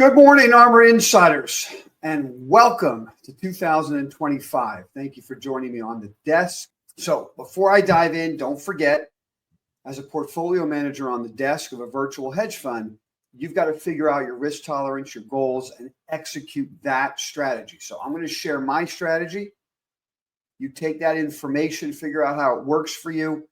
Good morning, ARMR Insiders, and welcome to 2025. Thank you for joining me on the desk. So before I dive in, don't forget, as a portfolio manager on the desk of a virtual hedge fund, you've got to figure out your risk tolerance, your goals, and execute that strategy. So I'm going to share my strategy. You take that information, figure out how it works for you,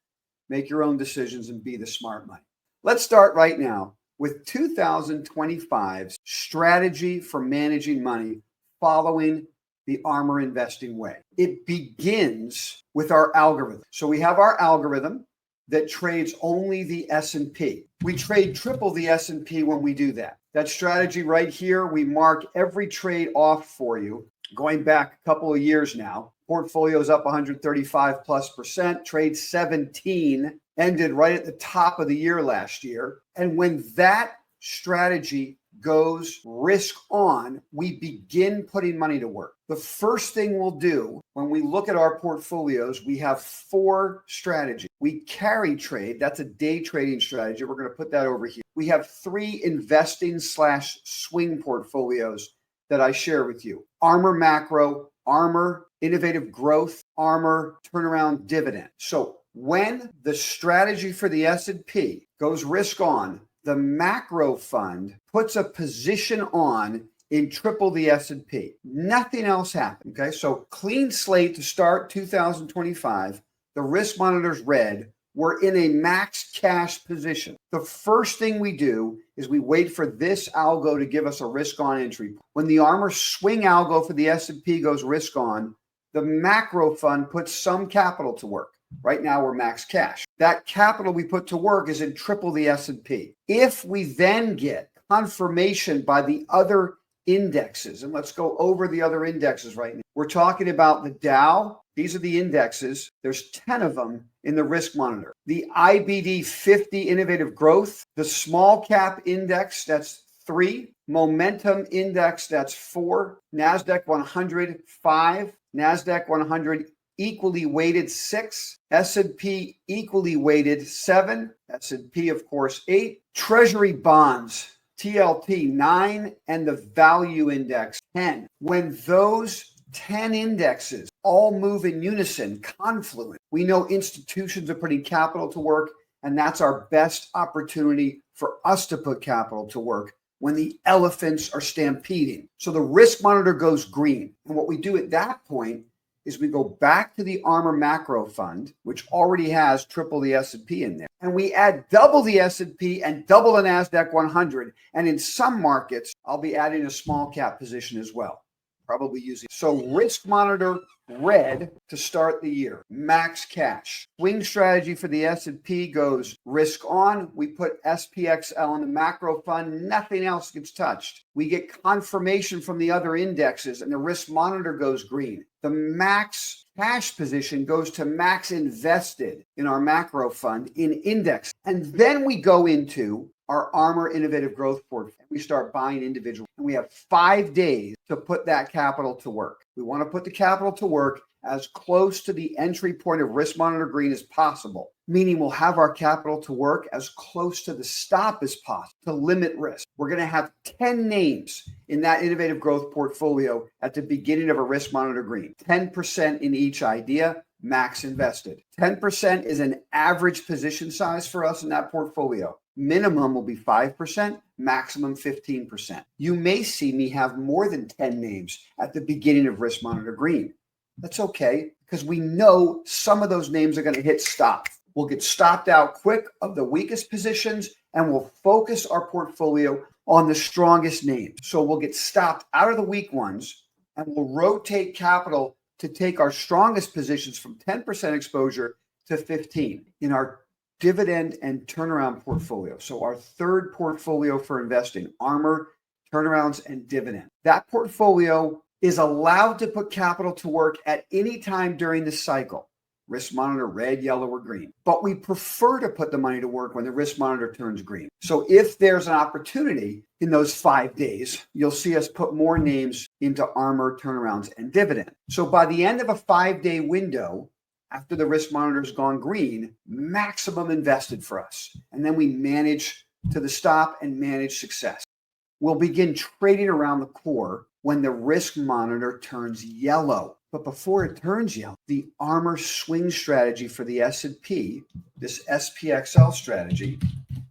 make your own decisions, and be the smart money. Let's start right now with 2025's strategy for managing money following the ARMR investing way. It begins with our algorithm. So we have our algorithm that trades only the S&P. We trade triple the S&P when we do that. That strategy right here, we mark every trade off for you. Going back a couple of years now, portfolio's up 135+%, trade 17 ended right at the top of the year last year. And when that strategy goes risk on, we begin putting money to work. The first thing we'll do when we look at our portfolios, we have 4 strategies. We carry trade. That's a day trading strategy. We're going to put that over here. We have 3 investing/swing portfolios that I share with you. ARMR Macro, ARMR Innovative Growth, ARMR Turnaround Dividend. So when the strategy for the S&P goes risk on, the macro fund puts a position on in triple the S&P. Nothing else happened. Okay, so clean slate to start 2025. The risk monitor's red. We're in a max cash position. The first thing we do is we wait for this algo to give us a risk on entry. When the ARMR swing algo for the S&P goes risk on, the macro fund puts some capital to work. Right now we're max cash. That capital we put to work is in triple the S&P. If we then get confirmation by the other indexes, and let's go over the other indexes right now. We're talking about the Dow. These are the indexes. There's 10 of them in the risk monitor. The IBD 50 Innovative Growth, the small cap index, that's 3, momentum index, that's 4, NASDAQ 100, 5, NASDAQ 100 equally weighted 6, S&P equally weighted 7, S&P of course 8, Treasury bonds, TLT 9, and the value index 10. When those 10 indexes all move in unison, confluent, we know institutions are putting capital to work, and that's our best opportunity for us to put capital to work when the elephants are stampeding. So the risk monitor goes green. And what we do at that point is we go back to the ARMR Macro Fund, which already has triple the S&P in there, and we add double the S&P and double the NASDAQ 100. And in some markets, I'll be adding a small cap position as well, probably using. So risk monitor red to start the year, max cash. Swing strategy for the S&P goes risk on. We put SPXL in the macro fund. Nothing else gets touched. We get confirmation from the other indexes and the risk monitor goes green. The max cash position goes to max invested in our macro fund in index. And then we go into our ARMR Innovative Growth portfolio. We start buying individual. And we have 5 days to put that capital to work. We want to put the capital to work as close to the entry point of risk monitor green as possible, meaning we'll have our capital to work as close to the stop as possible to limit risk. We're going to have 10 names in that innovative growth portfolio at the beginning of a risk monitor green, 10% in each idea, max invested. 10% is an average position size for us in that portfolio. Minimum will be 5%, maximum 15%. You may see me have more than 10 names at the beginning of risk monitor green. That's okay, because we know some of those names are going to hit stop. We'll get stopped out quick of the weakest positions, and we'll focus our portfolio on the strongest names. So we'll get stopped out of the weak ones, and we'll rotate capital to take our strongest positions from 10% exposure to 15 in our dividend and turnaround portfolio. So our third portfolio for investing, ARMR, turnarounds, and dividend. That portfolio is allowed to put capital to work at any time during the cycle. Risk monitor red, yellow, or green. But we prefer to put the money to work when the risk monitor turns green. So if there's an opportunity in those 5 days, you'll see us put more names into ARMR, turnarounds, and dividend. So by the end of a 5-day window, after the risk monitor's gone green, maximum invested for us. And then we manage to the stop and manage success. we'll begin trading around the core when the risk monitor turns yellow. But before it turns yellow, the ARMR swing strategy for the S&P, this SPXL strategy,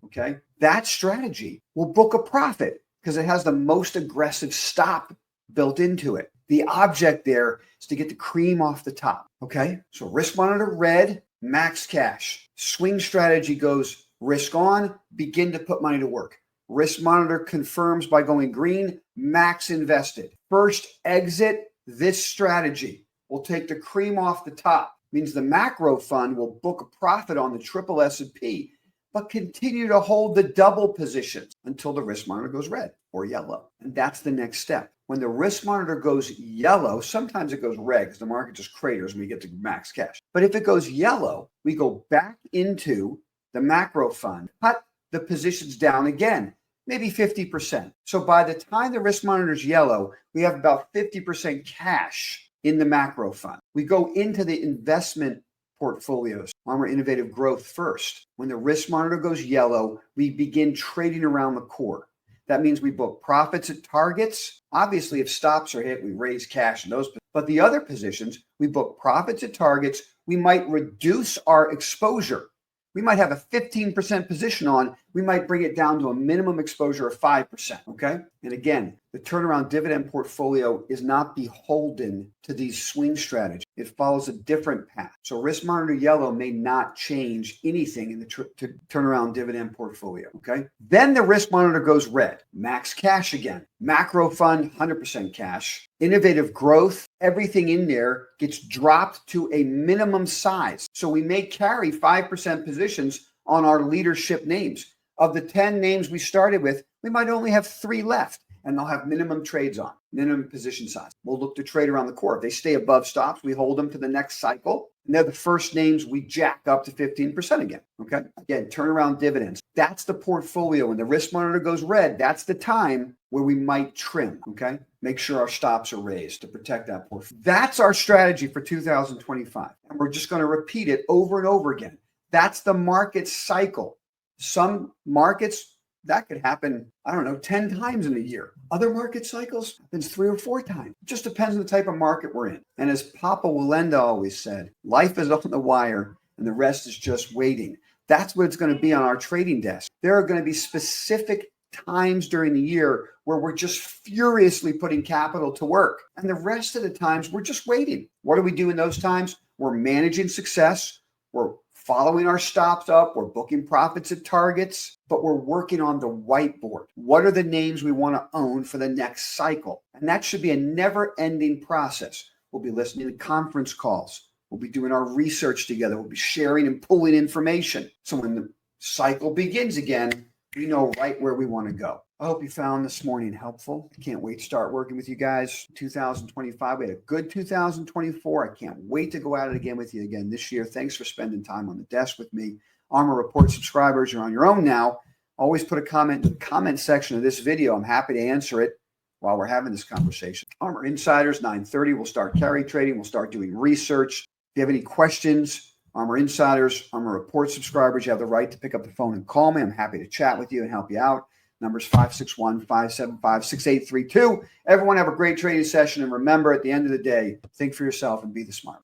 okay, that strategy will book a profit because it has the most aggressive stop built into it. The object there is to get the cream off the top, okay? So risk monitor red, max cash. Swing strategy goes risk on, begin to put money to work. Risk monitor confirms by going green, max invested. First exit, this strategy will take the cream off the top. Means the macro fund will book a profit on the triple S&P, but continue to hold the double positions until the risk monitor goes red or yellow. And that's the next step. When the risk monitor goes yellow, sometimes it goes red because the market just craters when we get to max cash. But if it goes yellow, we go back into the macro fund, cut the positions down again, maybe 50%. So by the time the risk monitor is yellow, we have about 50% cash in the macro fund. We go into the investment portfolios, ARMR Innovative Growth first. When the risk monitor goes yellow, we begin trading around the core. That means we book profits at targets. Obviously, if stops are hit, we raise cash in those. But the other positions, we book profits at targets. We might reduce our exposure. We might have a 15% position on. We might bring it down to a minimum exposure of 5%, okay? And again, the turnaround dividend portfolio is not beholden to these swing strategies. It follows a different path. So risk monitor yellow may not change anything in the turnaround dividend portfolio, okay? Then the risk monitor goes red, max cash again. Macro fund, 100% cash. Innovative growth, everything in there gets dropped to a minimum size. So we may carry 5% positions on our leadership names. Of the 10 names we started with, we might only have 3 left, and they'll have minimum trades on, minimum position size. We'll look to trade around the core. If they stay above stops, we hold them to the next cycle. And they're the first names we jack up to 15% again, okay? Again, turnaround dividends. That's the portfolio. When the risk monitor goes red, that's the time where we might trim, okay? Make sure our stops are raised to protect that portfolio. That's our strategy for 2025. And we're just going to repeat it over and over again. That's the market cycle. Some markets, that could happen, 10 times in a year. Other market cycles happens 3 or 4 times. It just depends on the type of market we're in. And as Papa Wallenda always said, life is on the wire and the rest is just waiting. That's what it's going to be on our trading desk. There are going to be specific times during the year where we're just furiously putting capital to work. And the rest of the times we're just waiting. What do we do in those times? We're managing success. We're following our stops up, we're booking profits at targets, but we're working on the whiteboard. What are the names we want to own for the next cycle? And that should be a never-ending process. We'll be listening to conference calls. We'll be doing our research together. We'll be sharing and pulling information. So when the cycle begins again, we know right where we want to go. I hope you found this morning helpful. I can't wait to start working with you guys. 2025, we had a good 2024. I can't wait to go at it again with you again this year. Thanks for spending time on the desk with me. ARMR Report subscribers, you're on your own now. Always put a comment in the comment section of this video. I'm happy to answer it while we're having this conversation. ARMR Insiders, 9:30, we'll start carry trading. We'll start doing research. If you have any questions, ARMR Insiders, ARMR Report subscribers, you have the right to pick up the phone and call me. I'm happy to chat with you and help you out. Numbers 561-575-6832. Everyone have a great trading session. And remember, at the end of the day, think for yourself and be the smart.